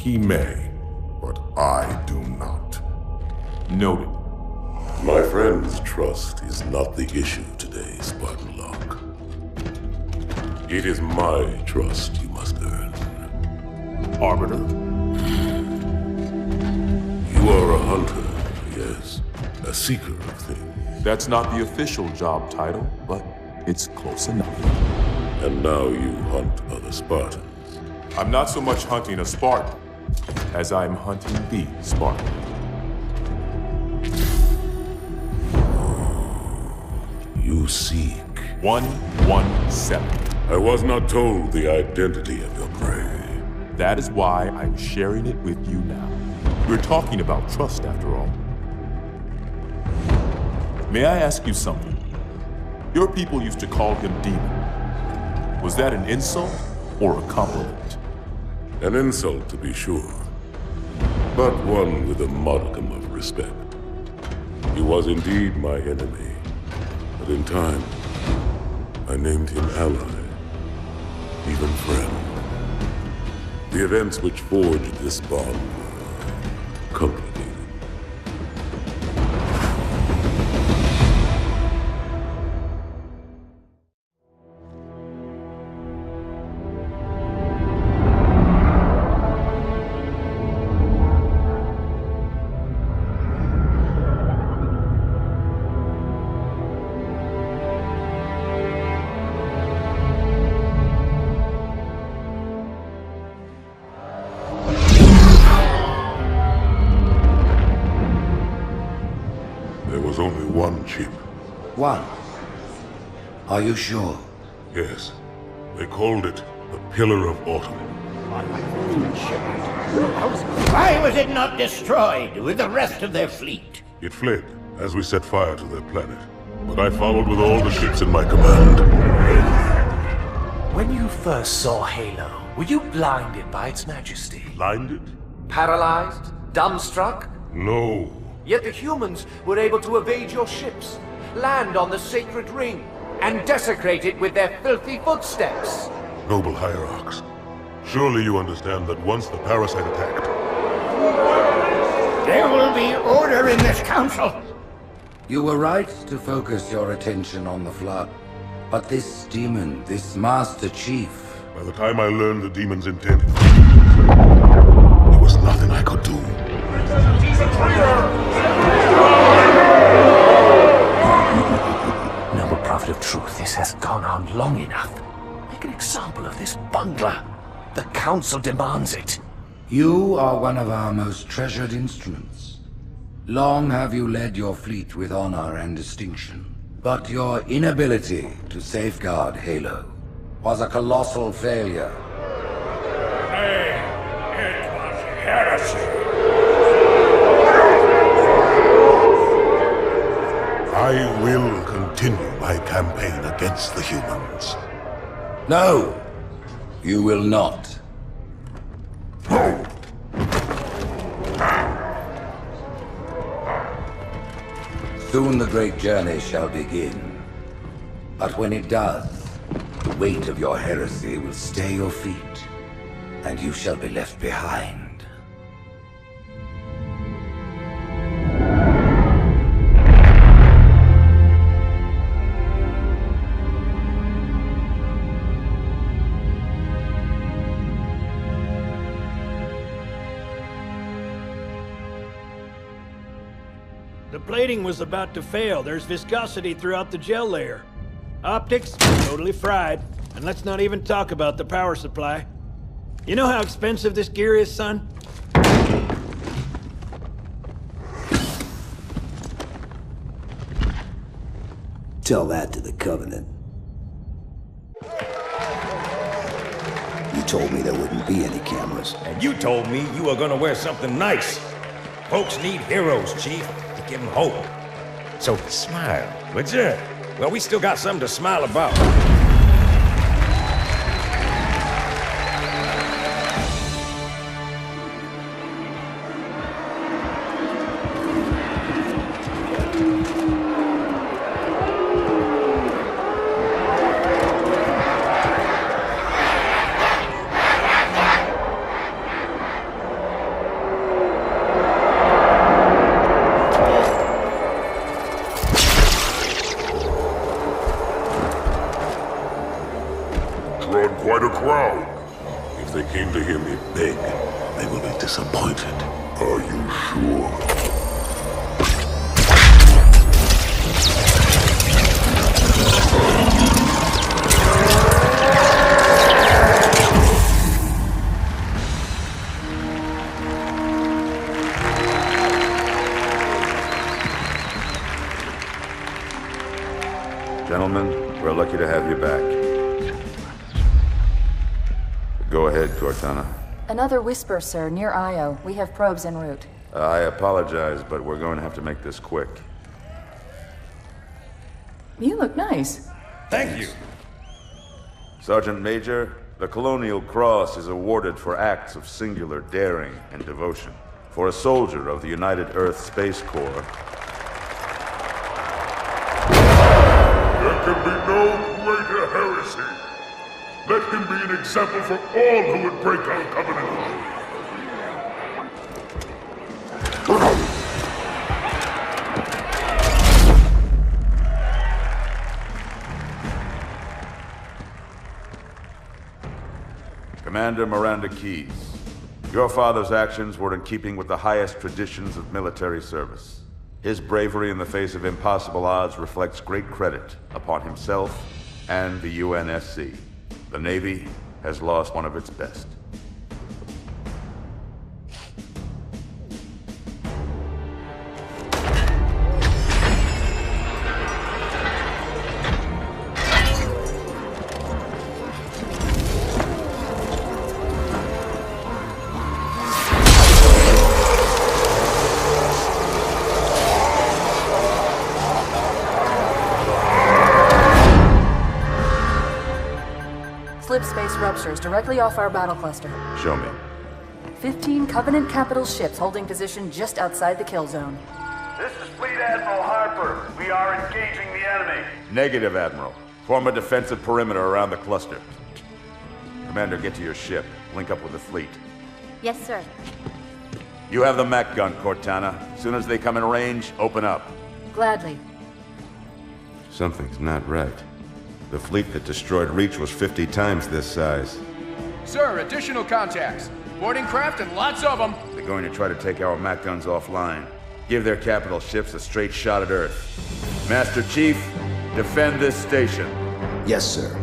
He may, but I do not. Noted. My friend's trust is not the issue today, Spartan Locke. It is my trust you must earn. Arbiter? You are a hunter, yes. A seeker of things. That's not the official job title, but it's close enough. And now you hunt other Spartans. I'm not so much hunting a Spartan as I'm hunting the Spartan. You seek. 117. I was not told the identity of your prey. That is why I'm sharing it with you now. We're talking about trust, after all. May I ask you something? Your people used to call him Demon. Was that an insult or a compliment? An insult, to be sure, but one with a modicum of respect. He was indeed my enemy, but in time, I named him ally, even friend. The events which forged this bond were complicated. There was only one chip. One. Are you sure? Yes. They called it the Pillar of Autumn. Why was it not destroyed with the rest of their fleet? It fled as we set fire to their planet. But I followed with all the ships in my command. When you first saw Halo, were you blinded by its majesty? Blinded? Paralyzed? Dumbstruck? No. Yet the humans were able to evade your ships, land on the sacred ring, and desecrate it with their filthy footsteps. Noble Hierarchs, surely you understand that once the parasite attacked... There will be order in this council. You were right to focus your attention on the Flood. But this demon, this Master Chief... By the time I learned the demon's intent, there was nothing I could do. Noble Prophet of Truth, this has gone on long enough. Make an example of this bungler. The Council demands it. You are one of our most treasured instruments. Long have you led your fleet with honor and distinction. But your inability to safeguard Halo was a colossal failure. It was heresy. I will continue my campaign against the humans. No, you will not. Soon the great journey shall begin. But when it does, the weight of your heresy will stay your feet, and you shall be left behind. The plating was about to fail. There's viscosity throughout the gel layer. Optics, totally fried. And let's not even talk about the power supply. You know how expensive this gear is, son? Tell that to the Covenant. You told me there wouldn't be any cameras. And you told me you were gonna wear something nice. Folks need heroes, Chief, to give them hope. So smile, would you? Well, we still got something to smile about. quite a crowd. If they came to hear me beg, they will be disappointed. Are you sure? Gentlemen, we're lucky to have you back. Go ahead, Cortana. Another whisper, sir, near Io. We have probes en route. I apologize, but we're going to have to make this quick. You look nice. Thank you. Sergeant Major, the Colonial Cross is awarded for acts of singular daring and devotion. For a soldier of the United Earth Space Corps, There can be no greater heresy. Let him be an example for all who would break our covenant. Commander Miranda Keyes, your father's actions were in keeping with the highest traditions of military service. His bravery in the face of impossible odds reflects great credit upon himself and the UNSC. The Navy has lost one of its best. Slip space ruptures directly off our battle cluster. Show me. 15 Covenant capital ships holding position just outside the kill zone. This is Fleet Admiral Harper. We are engaging the enemy. Negative, Admiral. Form a defensive perimeter around the cluster. Commander, get to your ship. Link up with the fleet. Yes, sir. You have the mech gun, Cortana. As soon as they come in range, open up. Gladly. Something's not right. The fleet that destroyed Reach was 50 times this size. Sir, additional contacts. Boarding craft and lots of them. They're going to try to take our mech guns offline. Give their capital ships a straight shot at Earth. Master Chief, defend this station. Yes, sir.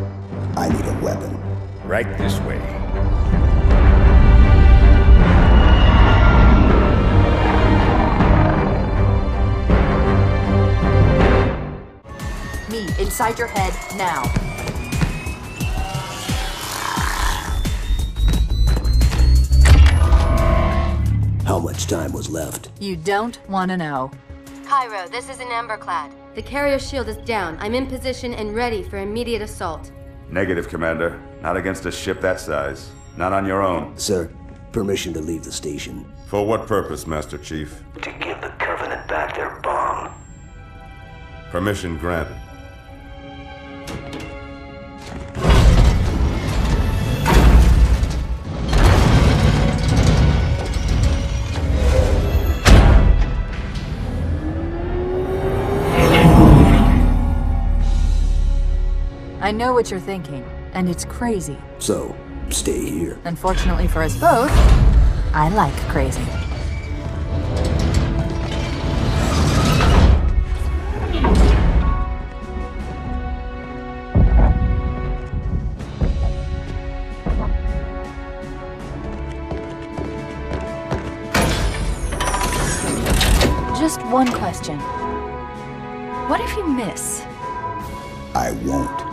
I need a weapon. Right this way. Me, inside your head, now. How much time was left? You don't want to know. Cairo, this is an Emberclad. The carrier shield is down. I'm in position and ready for immediate assault. Negative, Commander. Not against a ship that size. Not on your own. Sir, permission to leave the station. For what purpose, Master Chief? To give the Covenant back their bomb. Permission granted. I know what you're thinking, and it's crazy. So, stay here. Unfortunately for us both, I like crazy. Just one question. What if you miss? I won't.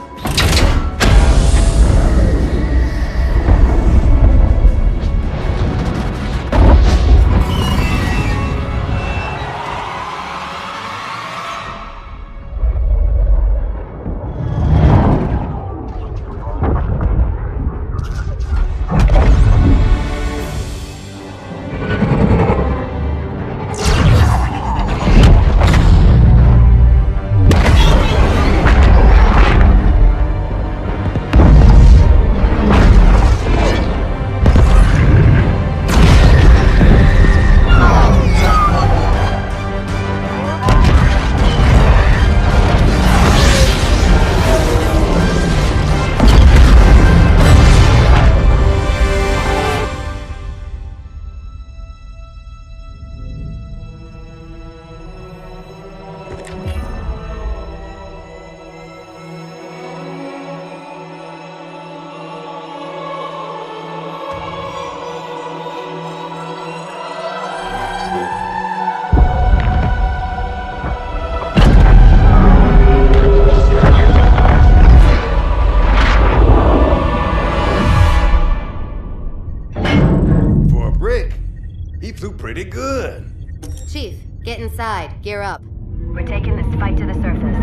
inside. Gear up. We're taking this fight to the surface.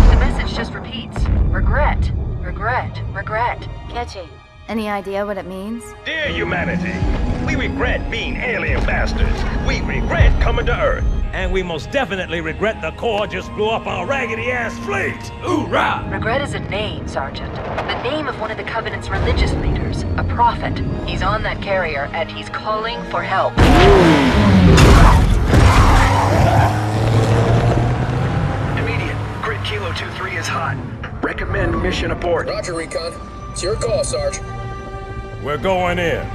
The message just repeats. Regret. Regret. Regret. Catchy. Any idea what it means? Dear humanity, we regret being alien bastards. We regret coming to Earth. And we most definitely regret the Corps just blew up our raggedy-ass fleet. Hoorah! Regret is a name, Sergeant. The name of one of the Covenant's religious leaders. A prophet. He's on that carrier, and he's calling for help. Immediate. Grid Kilo 2-3 is hot. Recommend mission abort. Roger, Recon. It's your call, Sarge. We're going in.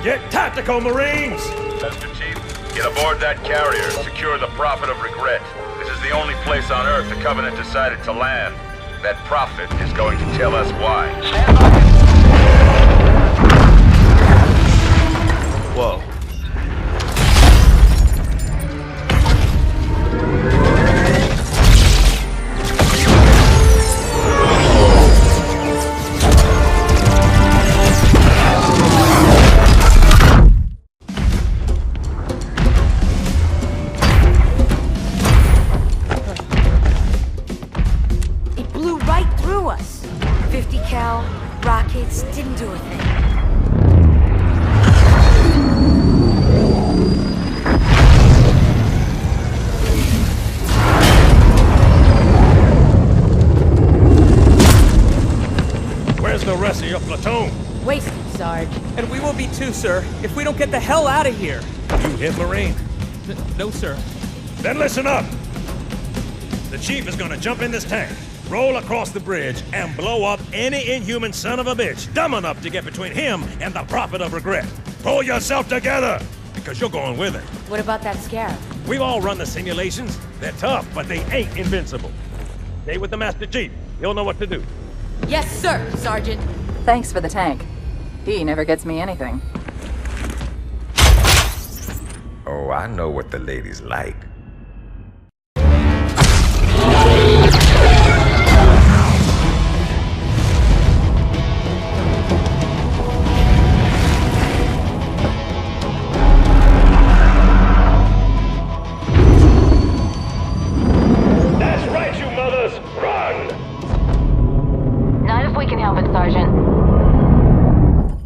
Get tactical, Marines! Mr. Chief, get aboard that carrier and secure the Prophet of Regret. This is the only place on Earth the Covenant decided to land. That Prophet is going to tell us why. Whoa. Rockets didn't do a thing. Where's the rest of your platoon? Wasted, Sarge. And we will be too, sir, if we don't get the hell out of here. You hit Marine? No, sir. Then listen up. The Chief is gonna jump in this tank, roll across the bridge, and blow up any inhuman son of a bitch dumb enough to get between him and the Prophet of Regret. Pull yourself together, because you're going with it. What about that Scarab? We've all run the simulations. They're tough, but they ain't invincible. Stay with the Master Chief. He'll know what to do. Yes, sir, Sergeant. Thanks for the tank. He never gets me anything. Oh, I know what the ladies like.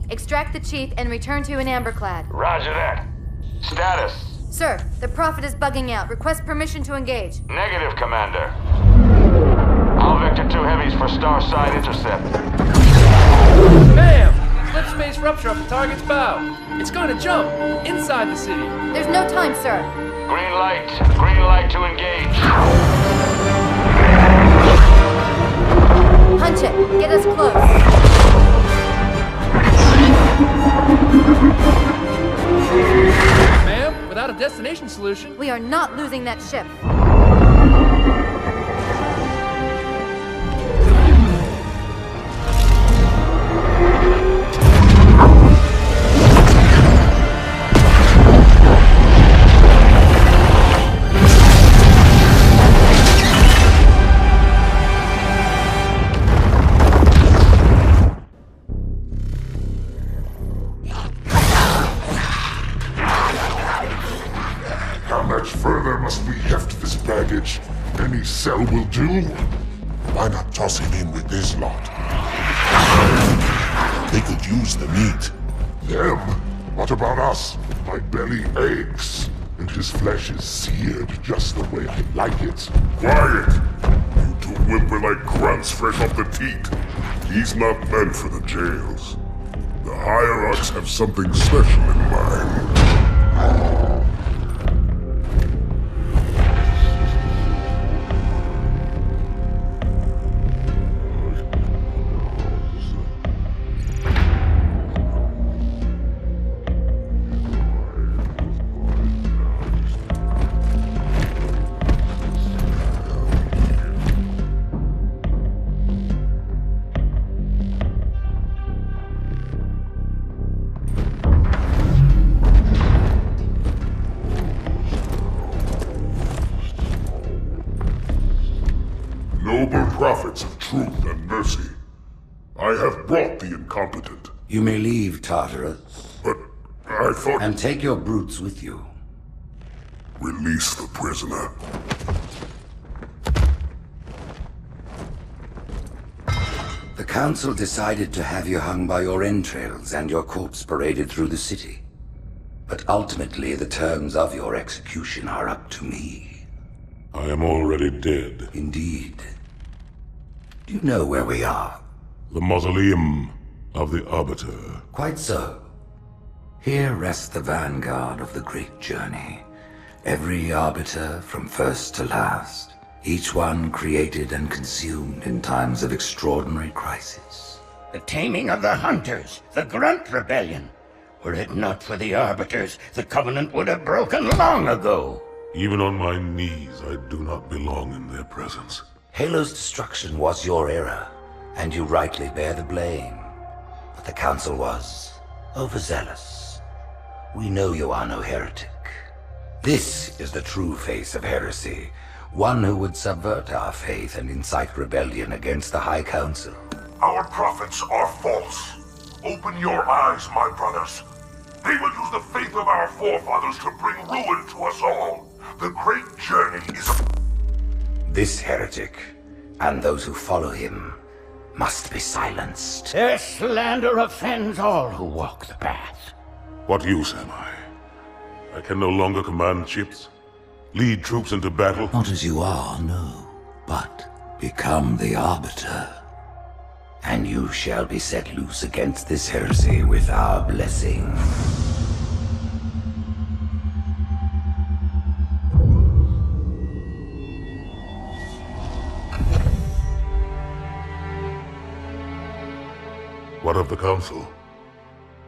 Extract the Chief and return to an Amberclad. Roger that. Status. Sir, the Prophet is bugging out. Request permission to engage. Negative, Commander. All Vector 2 heavies for Starside intercept. Bam! Slip space rupture off the target's bow. It's going to jump inside the city. There's no time, sir. Green light. Green light to engage. Punch it. Get us close. Ma'am, without a destination solution... We are not losing that ship. Any cell will do. Why not toss him in with this lot? They could use the meat. Them? What about us? My belly aches, and his flesh is seared just the way I like it. Quiet! You two whimper like grunts fresh off the teat. He's not meant for the jails. The Hierarchs have something special in mind. I have brought the incompetent. You may leave, Tartarus. But I thought... And take your brutes with you. Release the prisoner. The Council decided to have you hung by your entrails and your corpse paraded through the city. But ultimately, the terms of your execution are up to me. I am already dead. Indeed. Do you know where we are? The mausoleum of the Arbiter. Quite so. Here rests the vanguard of the great journey. Every Arbiter from first to last. Each one created and consumed in times of extraordinary crisis. The taming of the Hunters, the Grunt Rebellion. Were it not for the Arbiters, the Covenant would have broken long ago. Even on my knees, I do not belong in their presence. Halo's destruction was your error, and you rightly bear the blame. But the Council was overzealous. We know you are no heretic. This is the true face of heresy, one who would subvert our faith and incite rebellion against the High Council. Our prophets are false. Open your eyes, my brothers. They will use the faith of our forefathers to bring ruin to us all. The great journey is... This heretic, and those who follow him, must be silenced. Their slander offends all who walk the path. What use am I? I can no longer command ships, lead troops into battle. Not as you are, no, but become the Arbiter. And you shall be set loose against this heresy with our blessing. What of the Council?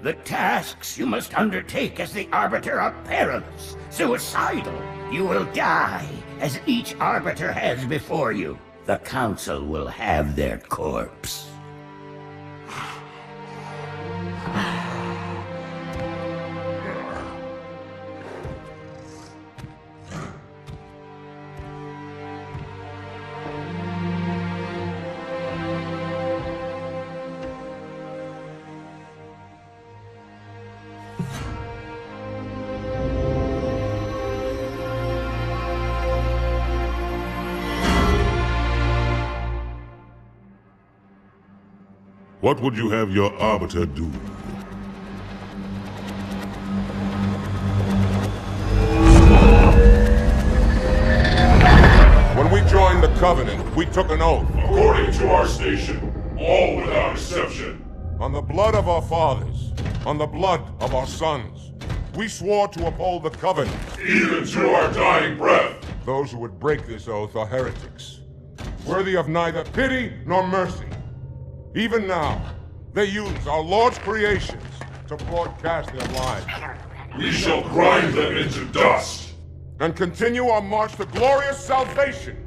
The tasks you must undertake as the Arbiter are perilous, suicidal. You will die, as each Arbiter has before you. The Council will have their corpse. What would you have your Arbiter do? When we joined the Covenant, we took an oath. According to our station, all without exception. On the blood of our fathers, on the blood of our sons, we swore to uphold the Covenant. Even to our dying breath. Those who would break this oath are heretics, worthy of neither pity nor mercy. Even now, they use our Lord's creations to broadcast their lies. We shall grind them into dust. And continue our march to glorious salvation.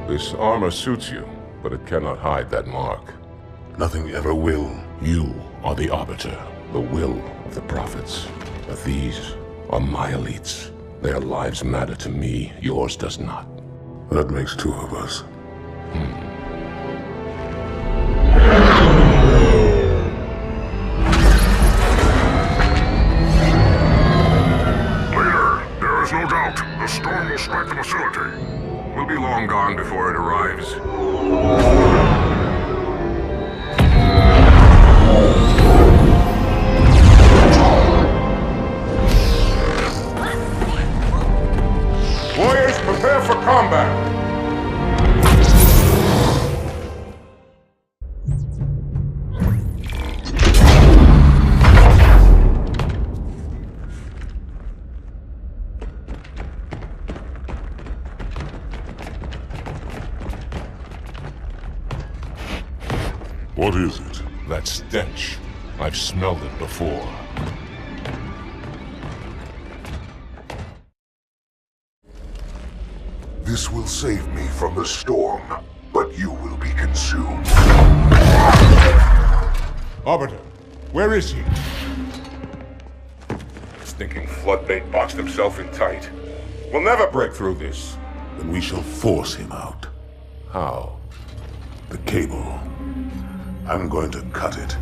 This armor suits you, but it cannot hide that mark. Nothing ever will. You are the Arbiter, the will of the prophets. But these are my elites. Their lives matter to me, yours does not. That makes two of us. Leader, there is no doubt the storm will strike the facility. We'll be long gone before it arrives. Warriors, prepare for combat! What is it? That stench. I've smelled it before. This will save me from the storm, but you will be consumed. Arbiter, where is he? stinking floodbait boxed himself in tight. We'll never break through this. Then we shall force him out. How? The cable. I'm going to cut it.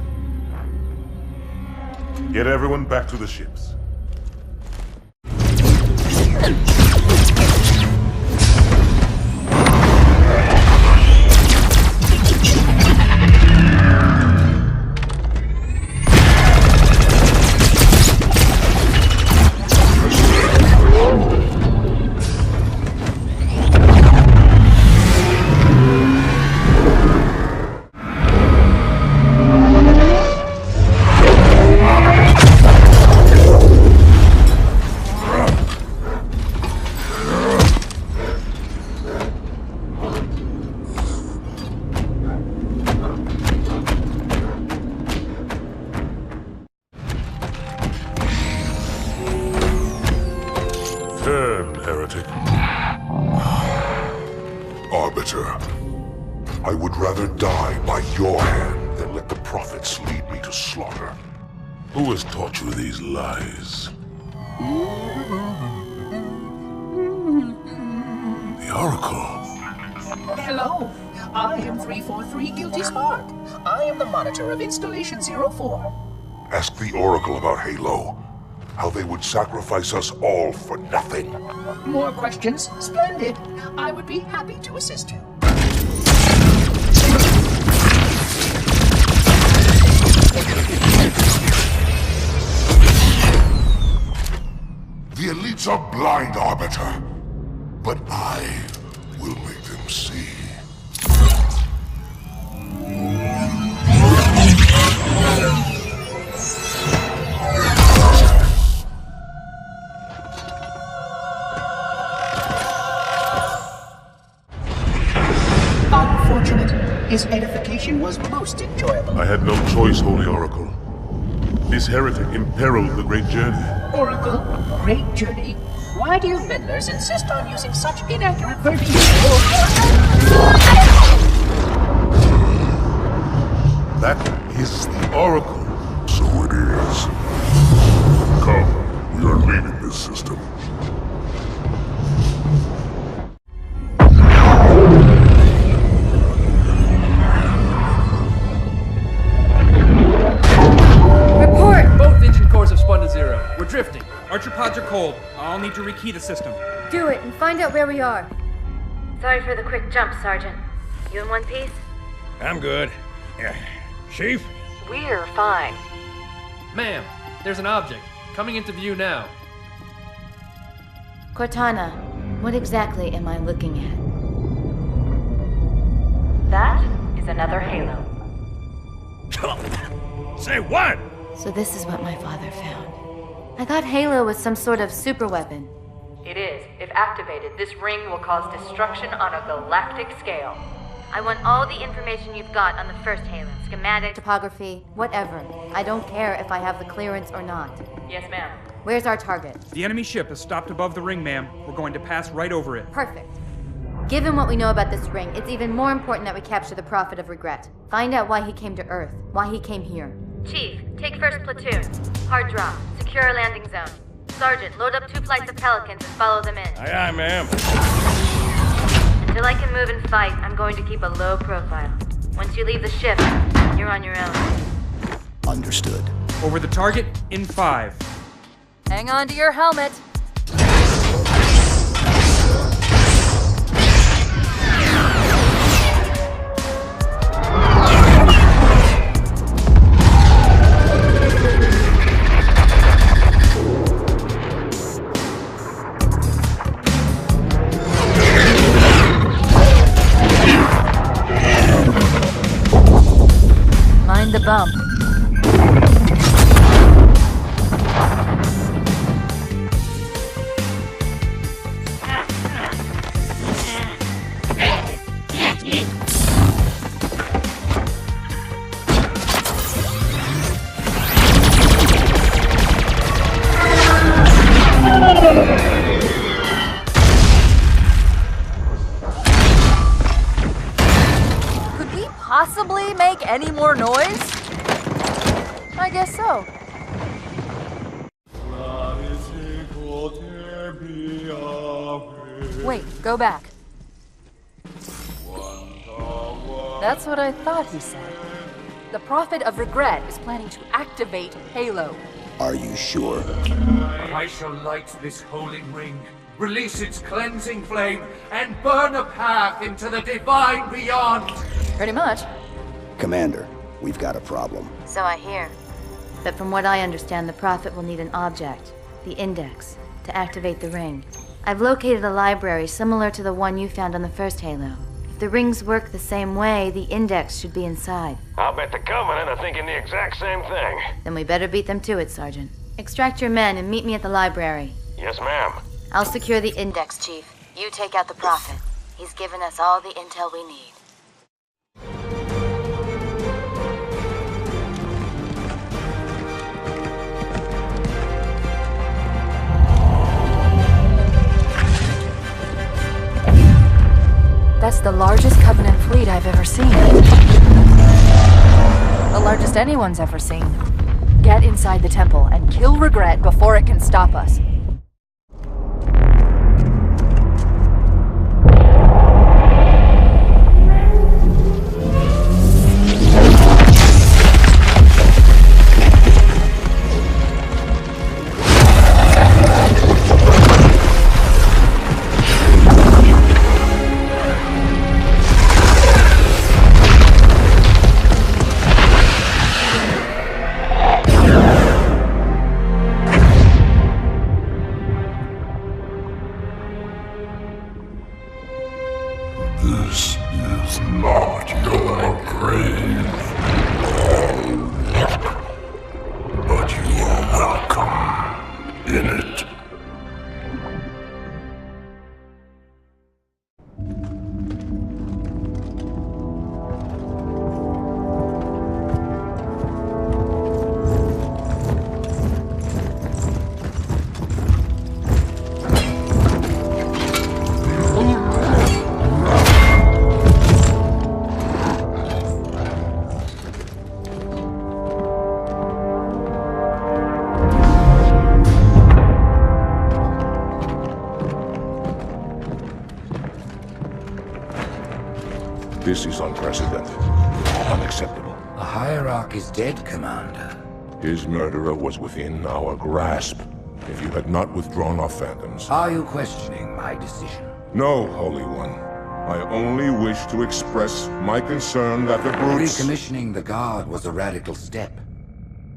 Get everyone back to the ships. Heretic. Arbiter, I would rather die by your hand than let the prophets lead me to slaughter. Who has taught you these lies? The Oracle. Hello, I am 343 Guilty Spark. I am the monitor of Installation 04. Ask the Oracle about Halo. How they would sacrifice us all for nothing. More questions? Splendid. I would be happy to assist you. The elites are blind, Arbiter. But I will make them see. His edification was most enjoyable. I had no choice, Holy Oracle. This heretic imperiled the great journey. Oracle, great journey. Why do you meddlers insist on using such inaccurate verbiage? That is the Oracle. So it is. Come, we are leaving this system. We're drifting. Archer pods are cold. I'll need to rekey the system. Do it and find out where we are. Sorry for the quick jump, Sergeant. You in one piece? I'm good. Chief? We're fine. Ma'am, there's an object. Coming into view now. Cortana, what exactly am I looking at? That is another Halo. Say what? So this is what my father found. I thought Halo was some sort of super weapon. It is. If activated, this ring will cause destruction on a galactic scale. I want all the information you've got on the first Halo. Schematic, topography, whatever. I don't care if I have the clearance or not. Yes, ma'am. Where's our target? The enemy ship has stopped above the ring, ma'am. We're going to pass right over it. Perfect. Given what we know about this ring, it's even more important that we capture the Prophet of Regret. Find out why he came to Earth, why he came here. Chief, take first platoon. Hard drop. Secure landing zone. Sergeant, load up 2 flights of Pelicans and follow them in. Aye, aye, ma'am. Until I can move and fight, I'm going to keep a low profile. Once you leave the ship, you're on your own. Understood. Over the target in 5. Hang on to your helmet. Mind the bump. Could we possibly make any more noise? I guess so. Love is Wait, go back. That's what I thought he said. The Prophet of Regret is planning to activate Halo. Are you sure? I shall light this holy ring, release its cleansing flame, and burn a path into the divine beyond! Pretty much. Commander, we've got a problem. So I hear. But from what I understand, the Prophet will need an object, the Index, to activate the ring. I've located a library similar to the one you found on the first Halo. If the rings work the same way, the Index should be inside. I'll bet the Covenant are thinking the exact same thing. Then we better beat them to it, Sergeant. Extract your men and meet me at the library. Yes, ma'am. I'll secure the Index, Chief. You take out the Prophet. He's given us all the intel we need. That's the largest Covenant fleet I've ever seen. The largest anyone's ever seen. Get inside the temple and kill Regret before it can stop us. This is not your grave, but you are welcome in it. This is unprecedented. Unacceptable. The Hierarch is dead, Commander. His murderer was within our grasp. If you had not withdrawn our phantoms... Are you questioning my decision? No, Holy One. I only wish to express my concern that the brutes... Recommissioning the Guard was a radical step.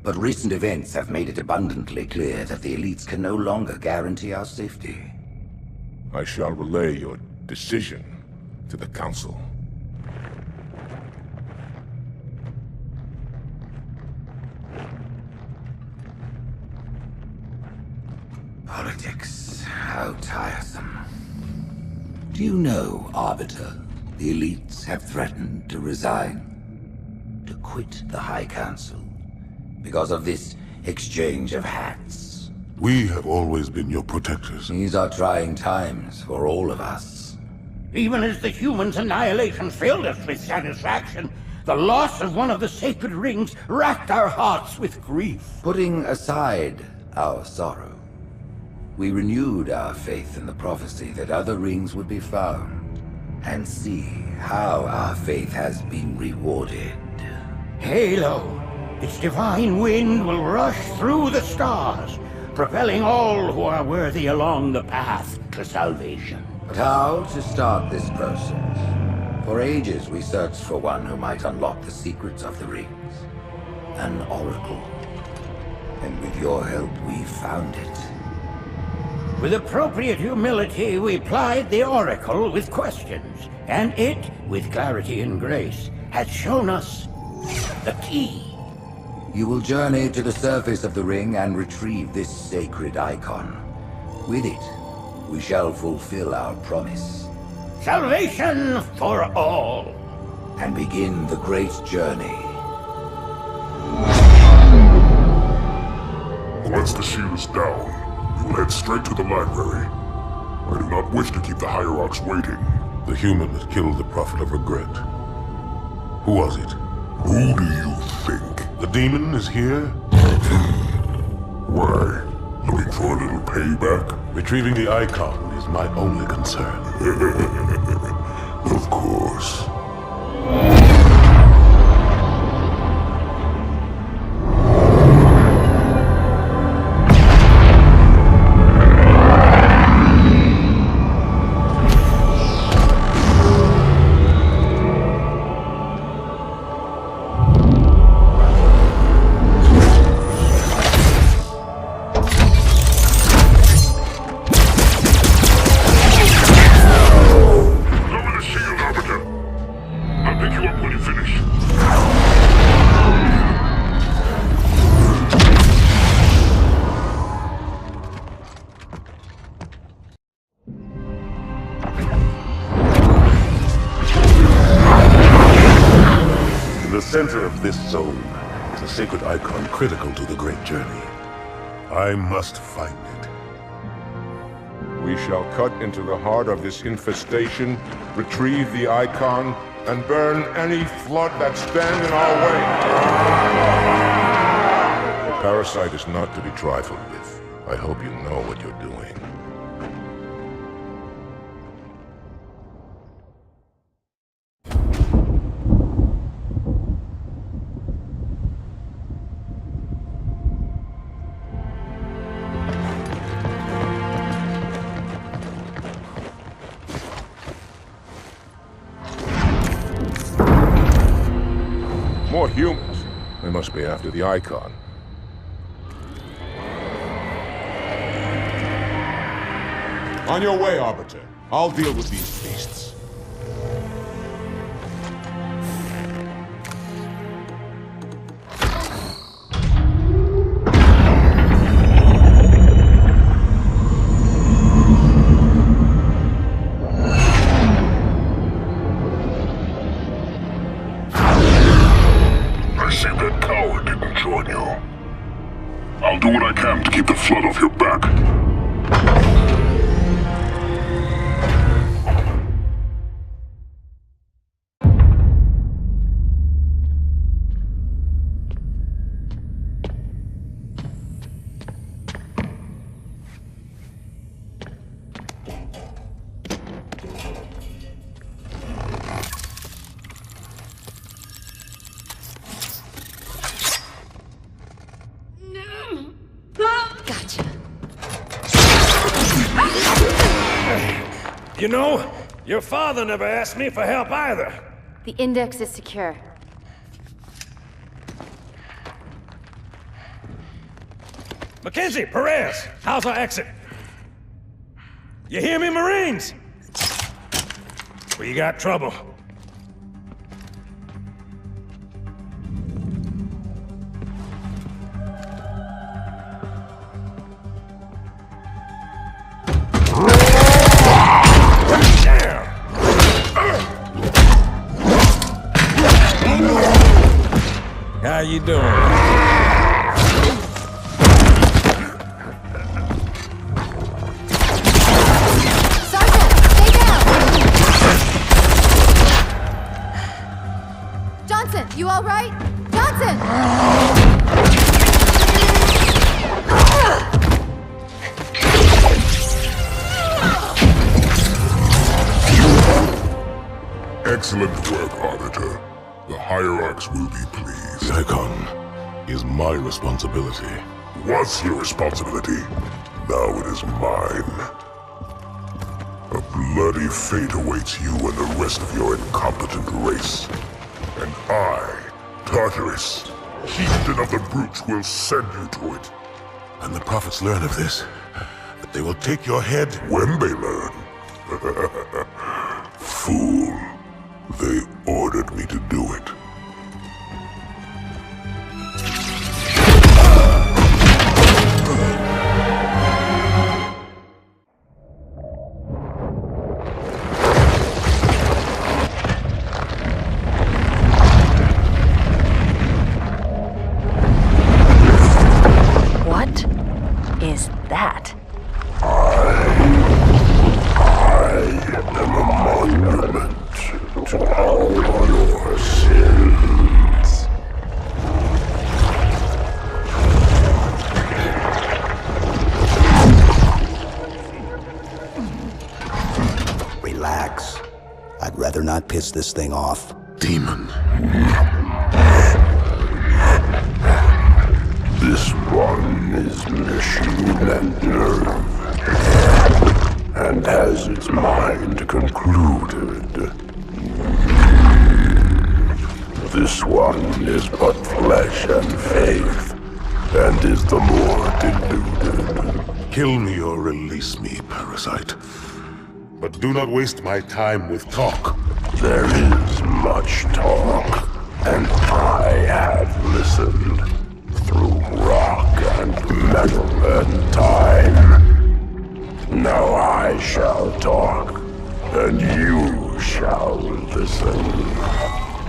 But recent events have made it abundantly clear that the elites can no longer guarantee our safety. I shall relay your decision to the Council. Politics, how tiresome. Do you know, Arbiter, the elites have threatened to resign, to quit the High Council, because of this exchange of hats? We have always been your protectors. These are trying times for all of us. Even as the humans' annihilation filled us with satisfaction, the loss of one of the sacred rings racked our hearts with grief. Putting aside our sorrow, we renewed our faith in the prophecy that other rings would be found, and see how our faith has been rewarded. Halo, its divine wind will rush through the stars, propelling all who are worthy along the path to salvation. But how to start this process? For ages we searched for one who might unlock the secrets of the rings. An oracle. And with your help, we found it. With appropriate humility, we plied the Oracle with questions, and it, with clarity and grace, has shown us the key. You will journey to the surface of the ring and retrieve this sacred icon. With it, we shall fulfill our promise. Salvation for all. And begin the great journey. Once the shield is down, we will head straight to the library. I do not wish to keep the Hierarchs waiting. The human that killed the Prophet of Regret. Who was it? Who do you think? The demon is here? Why? Looking for a little payback? Retrieving the icon is my only concern. Of course. In the center of this zone is a sacred icon critical to the Great Journey. I must find it. We shall cut into the heart of this infestation, retrieve the icon, and burn any flood that stand in our way. The parasite is not to be trifled with. I hope you know what you're doing. More humans. They must be after the icon. On your way, Arbiter. I'll deal with these beasts. I'll do what I can to keep the flood off your back. Gotcha. You know, your father never asked me for help either. The index is secure. Mackenzie, Perez, how's our exit? You hear me, Marines? We got trouble. How you doing? Sergeant, stay down! Johnson, you all right? Johnson! Excellent work, Arbiter. The Hierarchs will be pleased. The icon is my responsibility. Was your responsibility. Now it is mine. A bloody fate awaits you and the rest of your incompetent race. And I, Tartarus, chieftain of the brutes, will send you to it. And the prophets learn of this, that they will take your head. When they learn. Fool. They ordered me to do it. What is that? I am a monument to all your sins. rather not piss this thing off. Demon. This one is machine and nerve, and has its mind concluded. This one is but flesh and faith, and is the more deluded. Kill me or release me, parasite. But do not waste my time with talk. There is much talk, and I have listened through rock and metal and time. Now I shall talk, and you shall listen.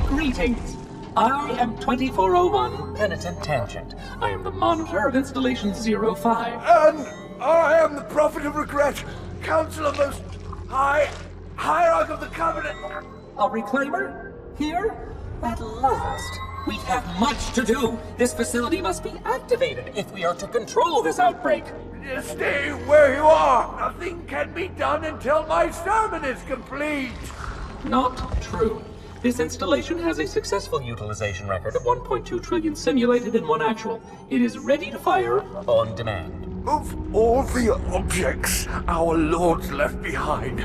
Greetings. I am 2401 Penitent Tangent. I am the monitor of Installation 05. And I am the Prophet of Regret, Counselor Most High, Hierarch of the Covenant. A reclaimer? Here? At last. We have much to do. This facility must be activated if we are to control this outbreak. Stay where you are. Nothing can be done until my sermon is complete. Not true. This installation has a successful utilization record of 1.2 trillion simulated and 1 actual. It is ready to fire on demand. Of all the objects our lords left behind,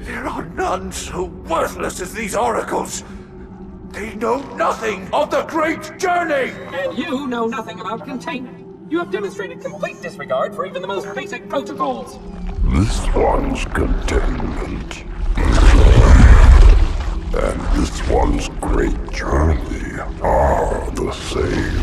there are none so worthless as these oracles. They know nothing of the great journey! And you know nothing about containment. You have demonstrated complete disregard for even the most basic protocols. This one's containment. And this one's great journey are the same.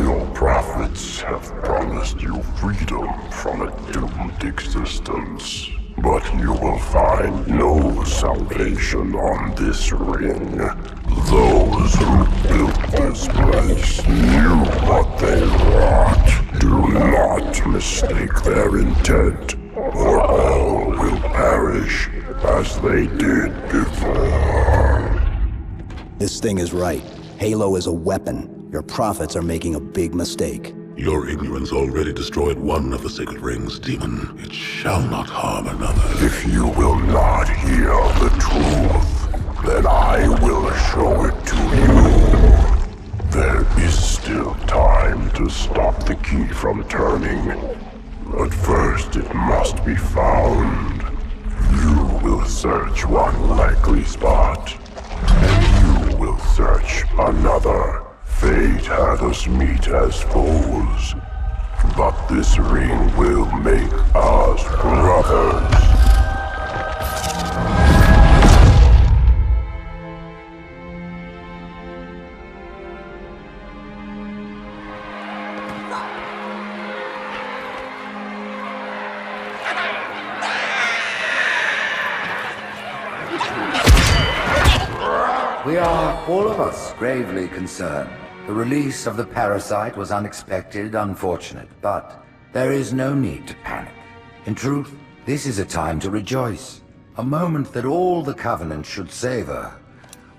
Your prophets have promised you freedom from a doomed existence. But you will find no salvation on this ring. Those who built this place knew what they wrought. Do not mistake their intent, or all will perish as they did before. This thing is right. Halo is a weapon. Your prophets are making a big mistake. Your ignorance already destroyed one of the sacred rings, demon. It shall not harm another. If you will not hear the truth, then I will show it to you. There is still time to stop the key from turning. But first it must be found. You will search one likely spot, and you will search another. Fate had us meet as foes, but this ring will make us brothers. We are, all of us, gravely concerned. The release of the parasite was unexpected, unfortunate, but there is no need to panic. In truth, this is a time to rejoice. A moment that all the Covenant should savor.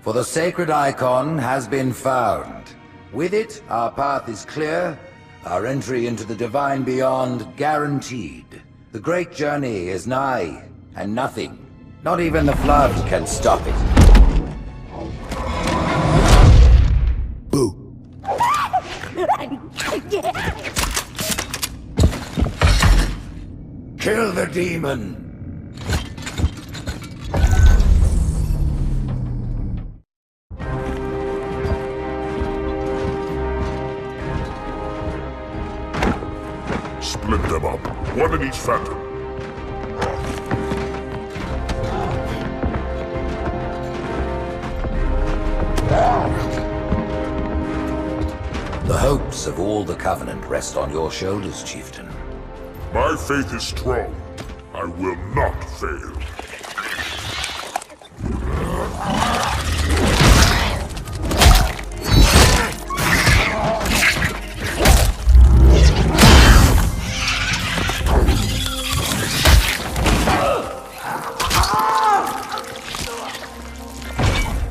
For the sacred icon has been found. With it, our path is clear, our entry into the divine beyond guaranteed. The great journey is nigh, and nothing, not even the flood, can stop it. Kill the demon! Split them up, one in each phantom. The hopes of all the Covenant rest on your shoulders, Chieftain. My faith is strong. I will not fail.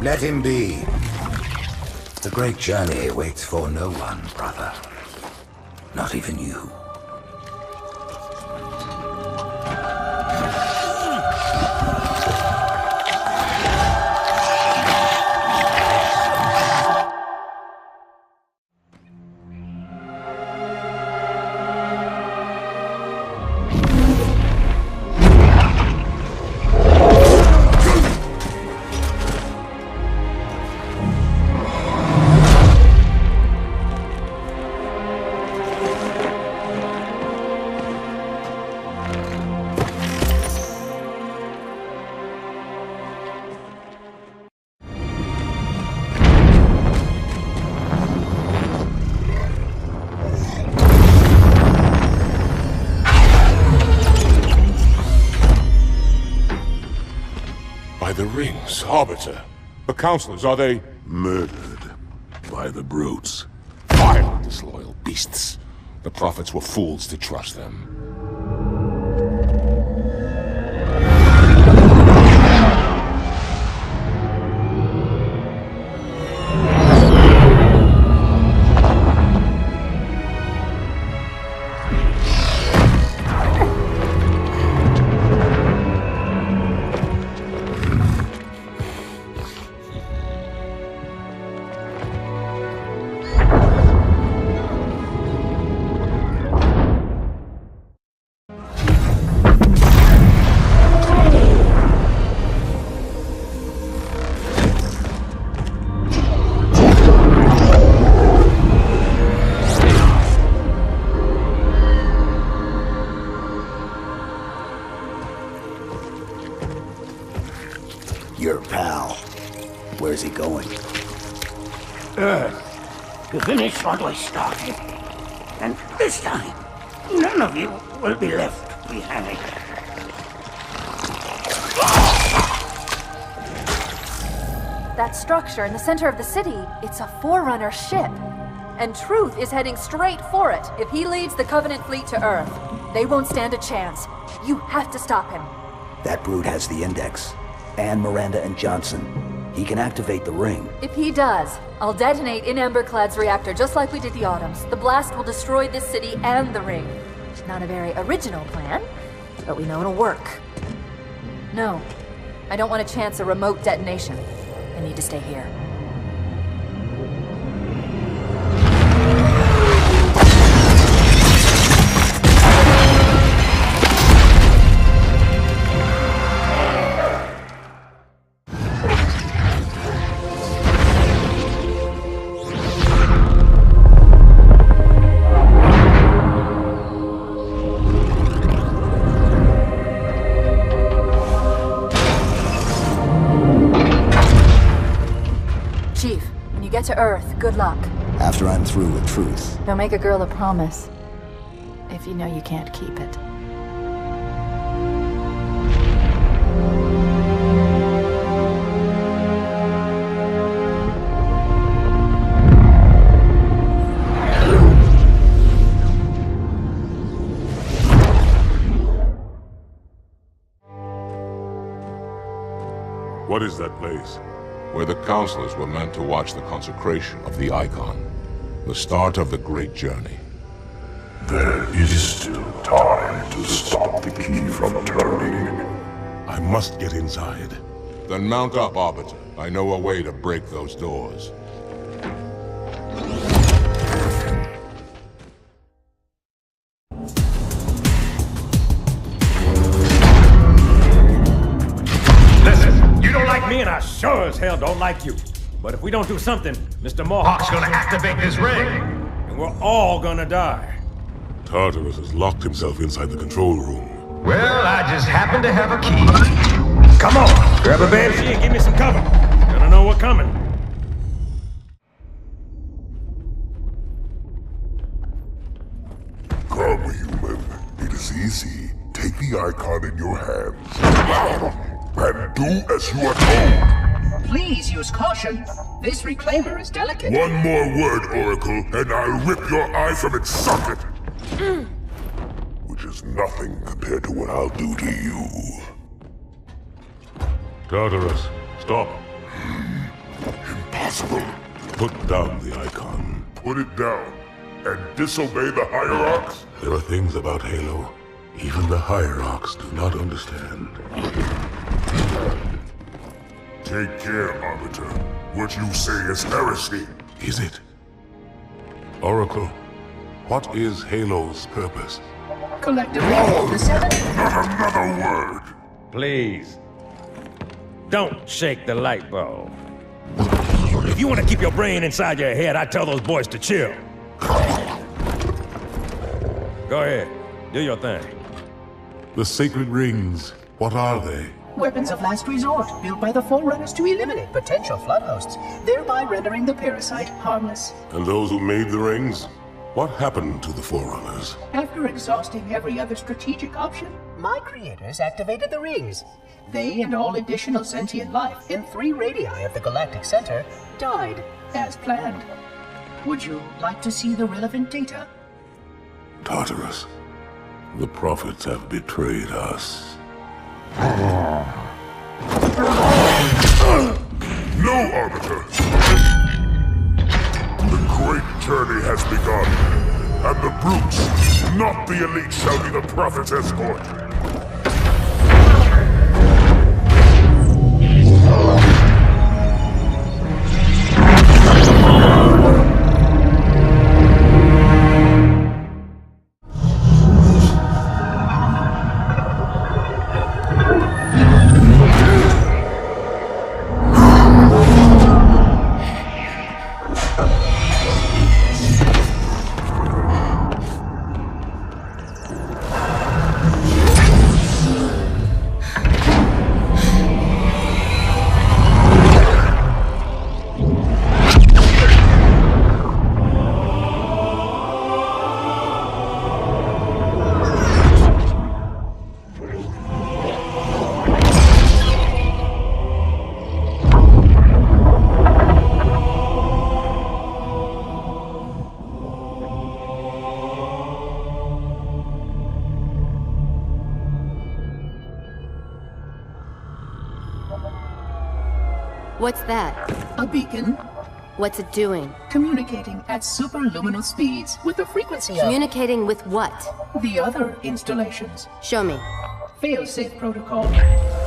Let him be. The great journey waits for no one, brother. Not even you. the rings, Arbiter. The Counselors, are they... Murdered by the brutes. Vile, disloyal beasts. The Prophets were fools to trust them. Your pal. Where's he going? Earth, to finish what I started. And this time, none of you will be left behind. That structure in the center of the city, it's a Forerunner ship. And Truth is heading straight for it. If he leads the Covenant fleet to Earth, they won't stand a chance. You have to stop him. That brute has the Index. And Miranda and Johnson. He can activate the ring. If he does, I'll detonate in Emberclad's reactor just like we did the Autumn's. The blast will destroy this city and the ring. Not a very original plan, but we know it'll work. No, I don't want to chance a remote detonation. I need to stay here. Get to Earth. Good luck. After I'm through with Truth. Don't make a girl a promise if you know you can't keep it. What is that place? Where the Counselors were meant to watch the consecration of the Icon. The start of the Great Journey. There is still time to stop the key from turning. I must get inside. Then mount up, Arbiter. I know a way to break those doors. Me and I sure as hell don't like you. But if we don't do something, Mr. Mohawk's gonna activate this ring. And we're all gonna die. Tartarus has locked himself inside the control room. Well, I just happen to have a key. Come on, grab a banshee and give me some cover. Gonna know what's coming. Come, human. It is easy. Take the Icon in your hands. And do as you are told. Please use caution. This reclaimer is delicate. One more word, Oracle, and I'll rip your eye from its socket. Which is nothing compared to what I'll do to you. Tartarus, stop. Impossible. Put down the Icon. Put it down and disobey the Hierarchs? There are things about Halo even the Hierarchs do not understand. Take care, Arbiter. What you say is heresy. Is it? Oracle, what is Halo's purpose? Collectively, the seven... Not another word! Please. Don't shake the light bulb. If you want to keep your brain inside your head, I tell those boys to chill. Go ahead. Do your thing. The sacred rings, what are they? Weapons of last resort, built by the Forerunners to eliminate potential flood hosts, thereby rendering the parasite harmless. And those who made the rings? What happened to the Forerunners? After exhausting every other strategic option, my creators activated the rings. They and all additional sentient life in 3 radii of the galactic center died as planned. Would you like to see the relevant data? Tartarus, the prophets have betrayed us. No, Arbiter! The great journey has begun, and the brutes, not the elite, shall be the Prophet's escort. What's that? A beacon. What's it doing? Communicating at superluminal speeds with the frequency of... Communicating with what? The other installations. Show me. Fail-safe protocol.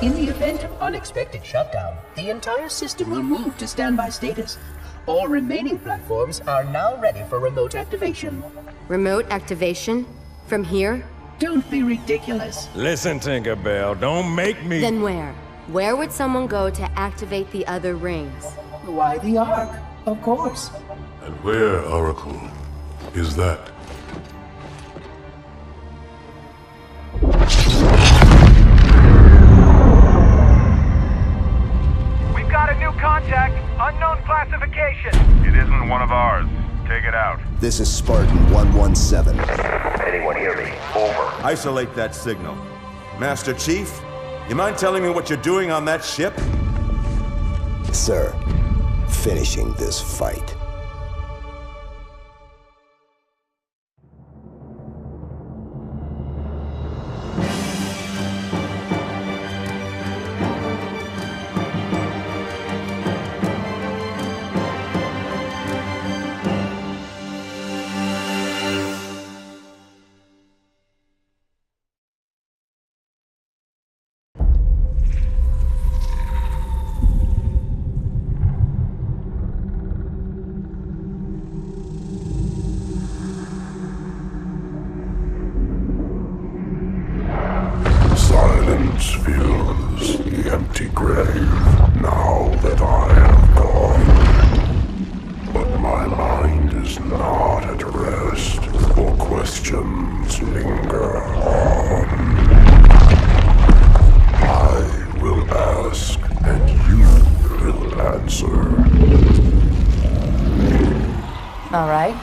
In the event of unexpected shutdown, the entire system will move to standby status. All remaining platforms are now ready for remote activation. Remote activation? From here? Don't be ridiculous. Listen, Tinkerbell, don't make me... Then where? Where would someone go to activate the other rings? Why the Ark? Of course. And where, Oracle, is that? We've got a new contact. Unknown classification. It isn't one of ours. Take it out. This is Spartan 117. Anyone hear me? Over. Isolate that signal. Master Chief, you mind telling me what you're doing on that ship? Sir, finishing this fight. Silence fills the empty grave now that I have gone. But my mind is not at rest, for questions linger on. I will ask, and you will answer. All right.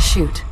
Shoot.